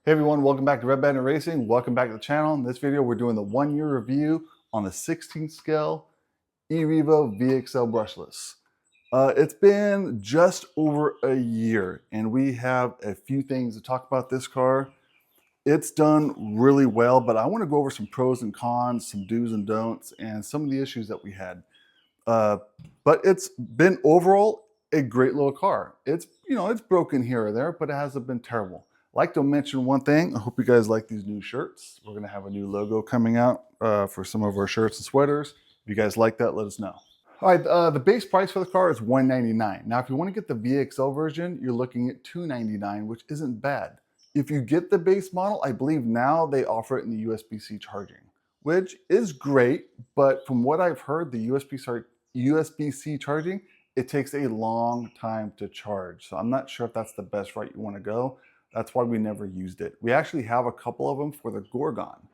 Hey everyone, welcome back to Red Bandit Racing. Welcome back to the channel. In this video, we're doing the 1-year review on the 16th scale E-Revo VXL Brushless. It's been just over a year and we have a few things to talk about this car. It's done really well, but I want to go over some pros and cons, some do's and don'ts, and some of the issues that we had. But it's been overall a great little car. It's broken here or there, but it hasn't been terrible. I'd like to mention one thing. I hope you guys like these new shirts. We're gonna have a new logo coming out for some of our shirts and sweaters. If you guys like that, let us know. All right, the base price for the car is $199. Now, if you want to get the VXL version, you're looking at $299, which isn't bad. If you get the base model, I believe now they offer it in the USB-C charging, which is great. But from what I've heard, the USB-C charging, it takes a long time to charge. So I'm not sure if that's the best route you want to go. That's why we never used it. We actually have a couple of them for the Gorgon,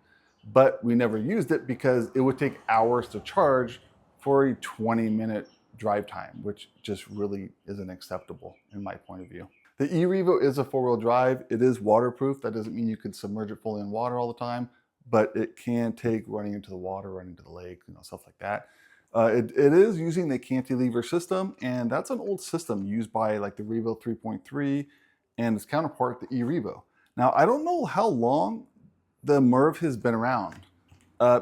but we never used it because it would take hours to charge for a 20-minute drive time, which just really isn't acceptable in my point of view. The E-Revo is a 4-wheel drive. It is waterproof. That doesn't mean you can submerge it fully in water all the time, but it can take running into the water, running into the lake, stuff like that. It is using the cantilever system, and that's an old system used by like the Revo 3.3 and its counterpart, the E-Revo. Now, I don't know how long the MERV has been around.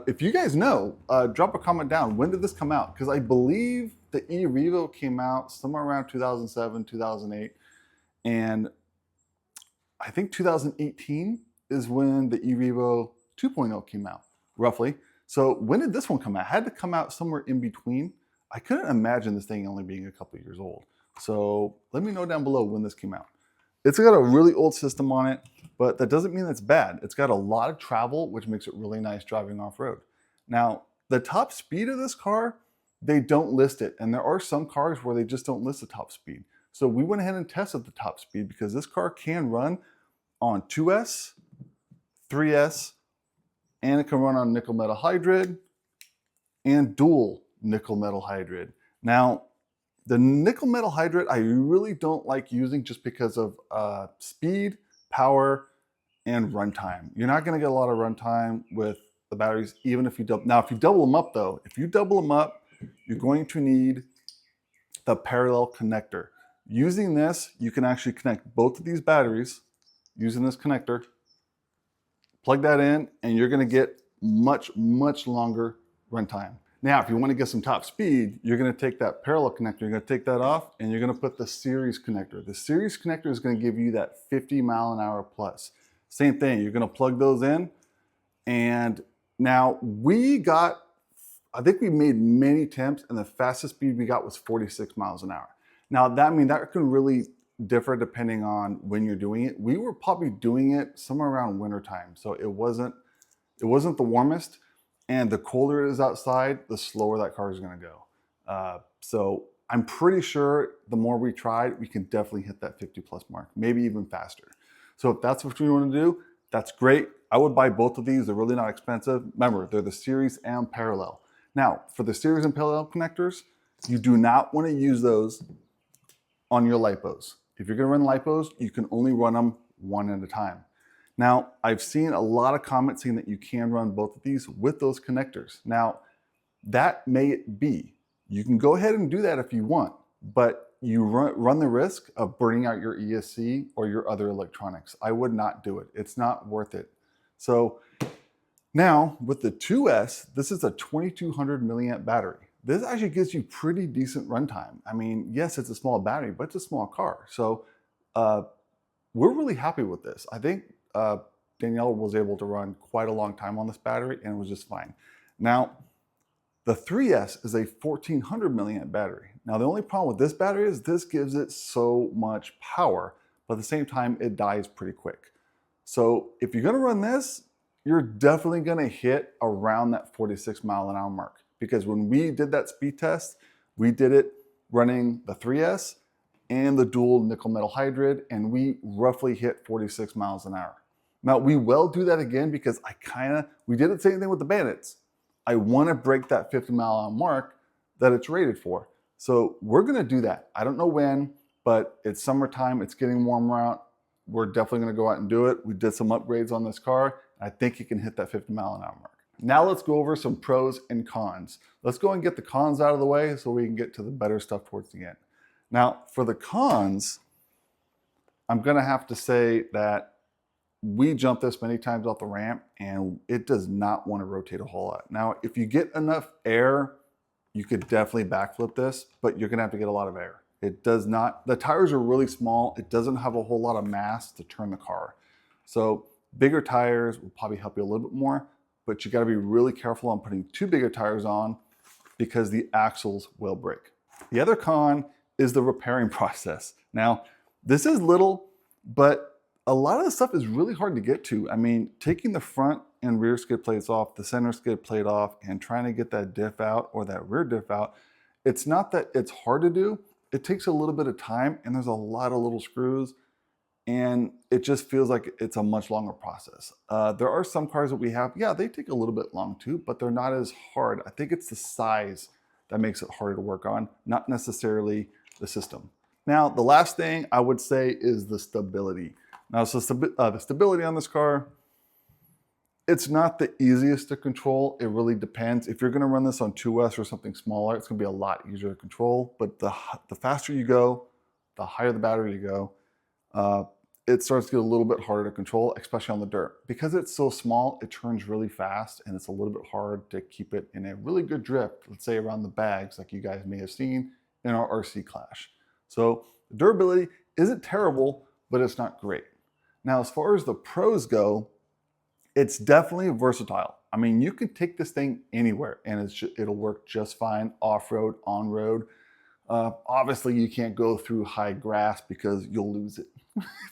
If you guys know, drop a comment down. When did this come out? Because I believe the E-Revo came out somewhere around 2007, 2008. And I think 2018 is when the E-Revo 2.0 came out, roughly. So when did this one come out? It had to come out somewhere in between. I couldn't imagine this thing only being a couple of years old. So let me know down below when this came out. It's got a really old system on it, but that doesn't mean it's bad. It's got a lot of travel, which makes it really nice driving off-road. Now, the top speed of this car, they don't list it. And there are some cars where they just don't list the top speed. So we went ahead and tested the top speed because this car can run on 2S, 3S, and it can run on nickel metal hydride and dual nickel metal hydride. Now, the nickel metal hydride I really don't like using just because of speed, power, and runtime. You're not going to get a lot of runtime with the batteries, even if you double. Now, if you double them up though, if you double them up, you're going to need the parallel connector. Using this, you can actually connect both of these batteries using this connector, plug that in, and you're going to get much longer runtime. Now, if you want to get some top speed, you're going to take that parallel connector, you're going to take that off, and you're going to put the series connector. The series connector is going to give you that 50 mile an hour plus. Same thing, you're going to plug those in, and now I think we made many attempts, and the fastest speed we got was 46 miles an hour. Now, that can really differ depending on when you're doing it. We were probably doing it somewhere around winter time, so it wasn't the warmest. And the colder it is outside, the slower that car is going to go. So I'm pretty sure the more we tried, we can definitely hit that 50 plus mark, maybe even faster. So if that's what you want to do, that's great. I would buy both of these. They're really not expensive. Remember, they're the series and parallel. Now, for the series and parallel connectors, you do not want to use those on your lipos. If you're going to run lipos, you can only run them one at a time. Now, I've seen a lot of comments saying that you can run both of these with those connectors. Now, that may be. You can go ahead and do that if you want, but you run the risk of burning out your ESC or your other electronics. I would not do it. It's not worth it. So now with the 2S, this is a 2200 milliamp battery. This actually gives you pretty decent runtime. I mean, yes, it's a small battery, but it's a small car. So we're really happy with this. I think Danielle was able to run quite a long time on this battery and it was just fine. Now, the 3S is a 1400 milliamp battery. Now, the only problem with this battery is this gives it so much power, but at the same time, it dies pretty quick. So if you're gonna run this, you're definitely gonna hit around that 46 mile an hour mark. Because when we did that speed test, we did it running the 3S and the dual nickel metal hydride, and we roughly hit 46 miles an hour. Now, we will do that again because we did the same thing with the Bandits. I want to break that 50 mile an hour mark that it's rated for. So we're going to do that. I don't know when, but it's summertime. It's getting warmer out. we're definitely gonna go out and do it. We did some upgrades on this car. I think it can hit that 50-mile-an-hour mark. Now let's go over some pros and cons. Let's go and get the cons out of the way so we can get to the better stuff towards the end. Now, for the cons, I'm gonna have to say that we jumped this many times off the ramp and it does not want to rotate a whole lot. Now, if you get enough air, you could definitely backflip this, but you're gonna have to get a lot of air. It does not, the tires are really small. It doesn't have a whole lot of mass to turn the car. So bigger tires will probably help you a little bit more, but you gotta be really careful on putting too big of tires on because the axles will break. The other con is the repairing process. Now, this is little, but a lot of the stuff is really hard to get to. I mean, taking the front and rear skid plates off, the center skid plate off, and trying to get that diff out or that rear diff out, it's not that it's hard to do. It takes a little bit of time and there's a lot of little screws and it just feels like it's a much longer process. There are some cars that we have, yeah, they take a little bit long too, but they're not as hard. I think it's the size that makes it harder to work on, not necessarily the system. Now, the last thing I would say is the stability. Now, so the stability on this car, it's not the easiest to control. It really depends. If you're gonna run this on 2S or something smaller, it's gonna be a lot easier to control. But the faster you go, the higher the battery you go, it starts to get a little bit harder to control, especially on the dirt. Because it's so small, it turns really fast and it's a little bit hard to keep it in a really good drift, let's say around the bags, like you guys may have seen in our RC Clash. So the durability isn't terrible, but it's not great. Now, as far as the pros go, it's definitely versatile. I mean, you can take this thing anywhere and it'll work just fine off-road, on-road. Obviously, you can't go through high grass because you'll lose it.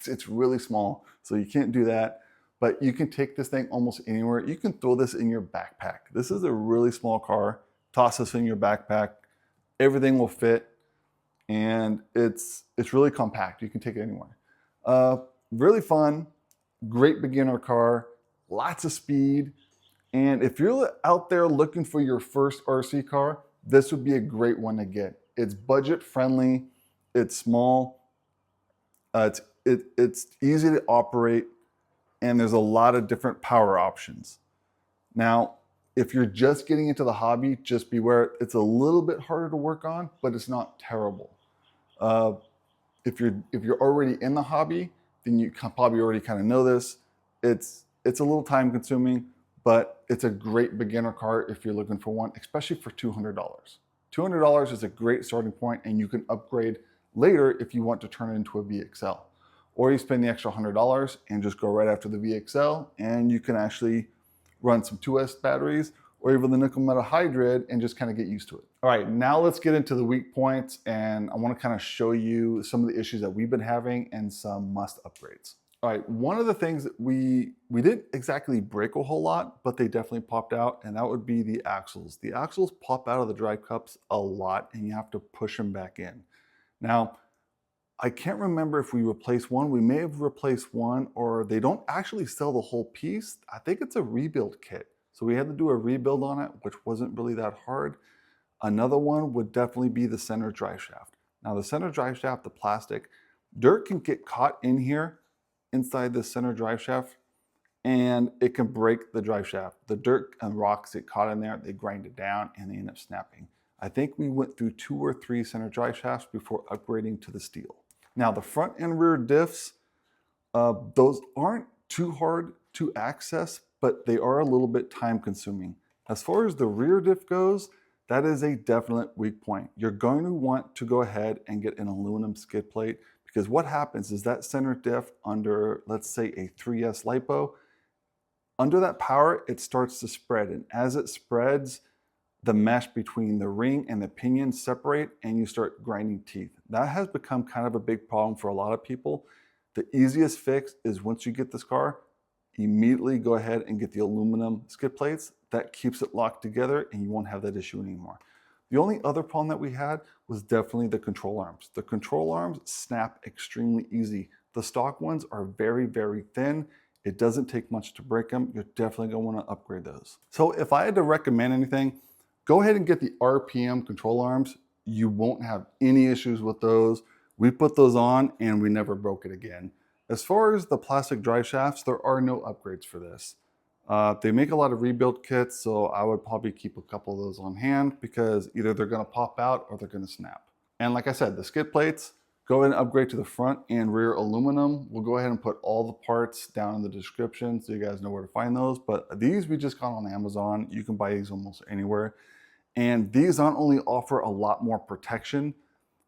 It's really small, so you can't do that. But you can take this thing almost anywhere. You can throw this in your backpack. This is a really small car. Toss this in your backpack. Everything will fit, and it's really compact. You can take it anywhere. Really fun, great beginner car, lots of speed. And if you're out there looking for your first RC car, this would be a great one to get. It's budget friendly, it's small, it's easy to operate, and there's a lot of different power options. Now, if you're just getting into the hobby, just beware, it's a little bit harder to work on, but it's not terrible. If you're already in the hobby, then you probably already kind of know this. It's a little time consuming, but it's a great beginner car if you're looking for one, especially for $200. $200 is a great starting point, and you can upgrade later if you want to turn it into a VXL. Or you spend the extra $100 and just go right after the VXL, and you can actually run some 2S batteries or even the nickel metal hydride and just kind of get used to it. All right, now let's get into the weak points, and I want to kind of show you some of the issues that we've been having and some must upgrades. All right, one of the things that we didn't exactly break a whole lot, but they definitely popped out, and that would be the axles. The axles pop out of the drive cups a lot, and you have to push them back in. Now, I can't remember if we replaced one. We may have replaced one, or they don't actually sell the whole piece. I think it's a rebuild kit. So we had to do a rebuild on it, which wasn't really that hard. Another one would definitely be the center drive shaft. Now the center drive shaft, the plastic, dirt can get caught in here inside the center drive shaft, and it can break the drive shaft. The dirt and rocks get caught in there, they grind it down, and they end up snapping. I think we went through 2 or 3 center drive shafts before upgrading to the steel. Now the front and rear diffs, those aren't too hard to access, but they are a little bit time consuming. As far as the rear diff goes, that is a definite weak point. You're going to want to go ahead and get an aluminum skid plate, because what happens is that center diff under, let's say, a 3S lipo, under that power, it starts to spread. And as it spreads, the mesh between the ring and the pinion separate, and you start grinding teeth. That has become kind of a big problem for a lot of people. The easiest fix is, once you get this car, immediately go ahead and get the aluminum skid plates. That keeps it locked together, and you won't have that issue anymore. The only other problem that we had was definitely the control arms. The control arms snap extremely easy. The stock ones are very, very thin. It doesn't take much to break them. You're definitely gonna wanna upgrade those. So if I had to recommend anything, go ahead and get the RPM control arms. You won't have any issues with those. We put those on and we never broke it again. As far as the plastic drive shafts, there are no upgrades for this. They make a lot of rebuild kits, so I would probably keep a couple of those on hand because either they're gonna pop out or they're gonna snap. And like I said, the skid plates, go ahead and upgrade to the front and rear aluminum. We'll go ahead and put all the parts down in the description so you guys know where to find those. But these we just got on Amazon. You can buy these almost anywhere. And these not only offer a lot more protection,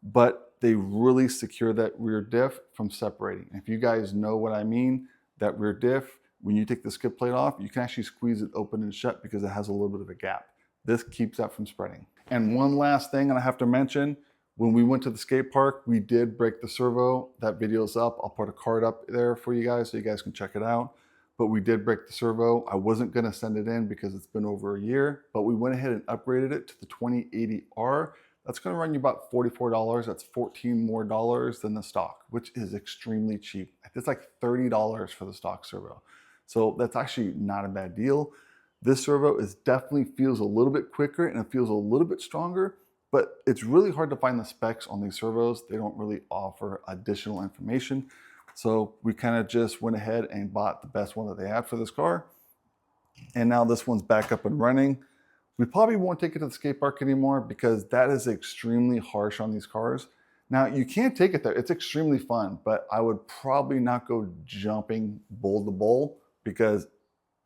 but they really secure that rear diff from separating. If you guys know what I mean, that rear diff, when you take the skid plate off, you can actually squeeze it open and shut because it has a little bit of a gap. This keeps that from spreading. And one last thing, and I have to mention, when we went to the skate park, we did break the servo. That video's up. I'll put a card up there for you guys so you guys can check it out. But we did break the servo. I wasn't gonna send it in because it's been over a year, but we went ahead and upgraded it to the 2080R. That's gonna run you about $44. That's $14 more than the stock, which is extremely cheap. It's like $30 for the stock servo. So that's actually not a bad deal. This servo definitely feels a little bit quicker and it feels a little bit stronger, but it's really hard to find the specs on these servos. They don't really offer additional information. So we kind of just went ahead and bought the best one that they had for this car. And now this one's back up and running. We probably won't take it to the skate park anymore because that is extremely harsh on these cars. Now you can take it there, it's extremely fun, but I would probably not go jumping bowl to bowl because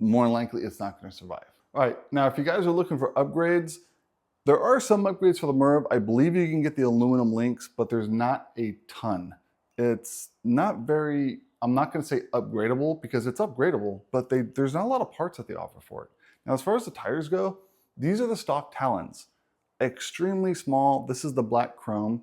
more than likely it's not gonna survive. All right, now if you guys are looking for upgrades, there are some upgrades for the MERV. I believe you can get the aluminum links, but there's not a ton. It's not very, I'm not gonna say upgradable because it's upgradable, but there's not a lot of parts that they offer for it. Now, as far as the tires go, these are the stock Talons. Extremely small. This is the black chrome.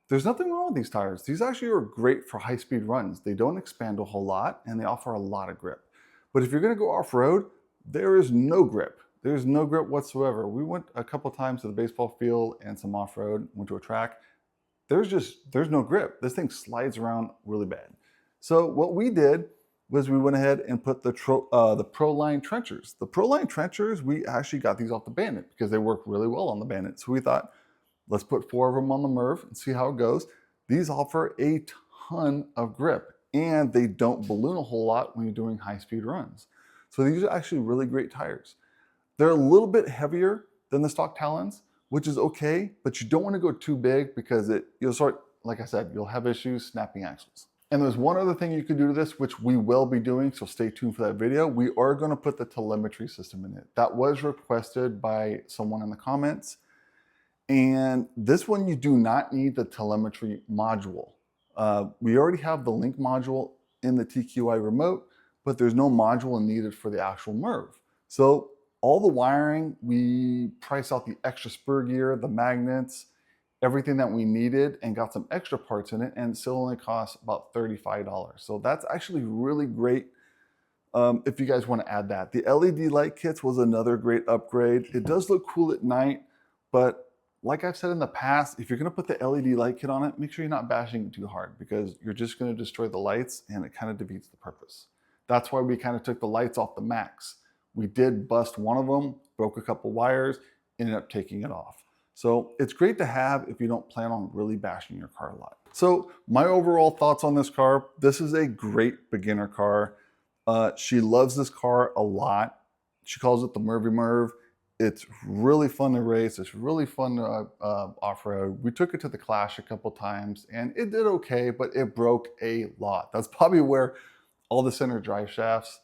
There's nothing wrong with these tires. These actually are great for high-speed runs. They don't expand a whole lot and they offer a lot of grip. But if you're gonna go off-road, there is no grip. There's no grip whatsoever. We went a couple times to the baseball field and some off-road, went to a track. There's no grip. This thing slides around really bad. So what we did was we went ahead and put the Pro-Line trenchers. The Pro-Line trenchers, we actually got these off the Bandit because they work really well on the Bandit. So we thought, let's put 4 of them on the MERV and see how it goes. These offer a ton of grip and they don't balloon a whole lot when you're doing high-speed runs. So these are actually really great tires. They're a little bit heavier than the stock Talons, which is okay, but you don't want to go too big because you'll start, like I said, you'll have issues snapping axles. And there's one other thing you can do to this, which we will be doing, so stay tuned for that video. We are going to put the telemetry system in it. That was requested by someone in the comments. And this one, you do not need the telemetry module. We already have the link module in the TQI remote, but there's no module needed for the actual MERV. So all the wiring, we priced out the extra spur gear, the magnets, everything that we needed and got some extra parts in it, and it still only costs about $35. So that's actually really great if you guys want to add that. The LED light kits was another great upgrade. It does look cool at night, but like I've said in the past, if you're going to put the LED light kit on it, make sure you're not bashing it too hard because you're just going to destroy the lights and it kind of defeats the purpose. That's why we kind of took the lights off the Max. We did bust one of them, broke a couple wires, ended up taking it off. So it's great to have if you don't plan on really bashing your car a lot. So my overall thoughts on this car, this is a great beginner car. She loves this car a lot. She calls it the MERV. It's really fun to race. It's really fun to off-road. We took it to the Clash a couple times and it did okay, but it broke a lot. That's probably where all the center drive shafts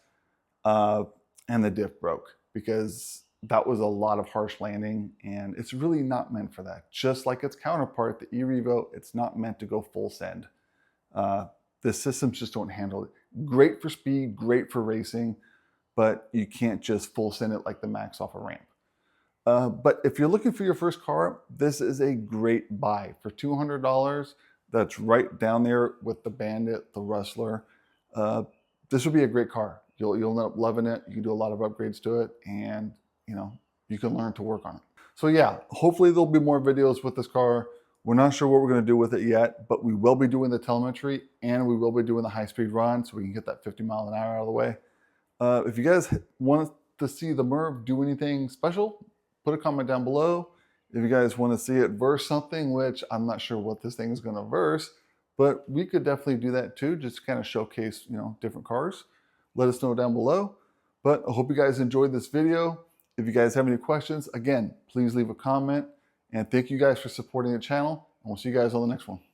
and the diff broke because that was a lot of harsh landing and it's really not meant for that. Just like its counterpart, the E-Revo, it's not meant to go full send. The systems just don't handle it. Great for speed, great for racing, but you can't just full send it like the Max off a ramp. But if you're looking for your first car, this is a great buy. For $200, that's right down there with the Bandit, the Rustler. This would be a great car. You'll end up loving it. You can do a lot of upgrades to it and you can learn to work on it. So yeah, hopefully there'll be more videos with this car. We're not sure what we're gonna do with it yet, but we will be doing the telemetry and we will be doing the high-speed run so we can get that 50 mile an hour out of the way. If you guys want to see the MERV do anything special, put a comment down below. If you guys want to see it verse something, which I'm not sure what this thing is gonna verse, but we could definitely do that too, just to kind of showcase, you know, different cars. Let us know down below. But I hope you guys enjoyed this video. If you guys have any questions, again, please leave a comment. And thank you guys for supporting the channel. And we'll see you guys on the next one.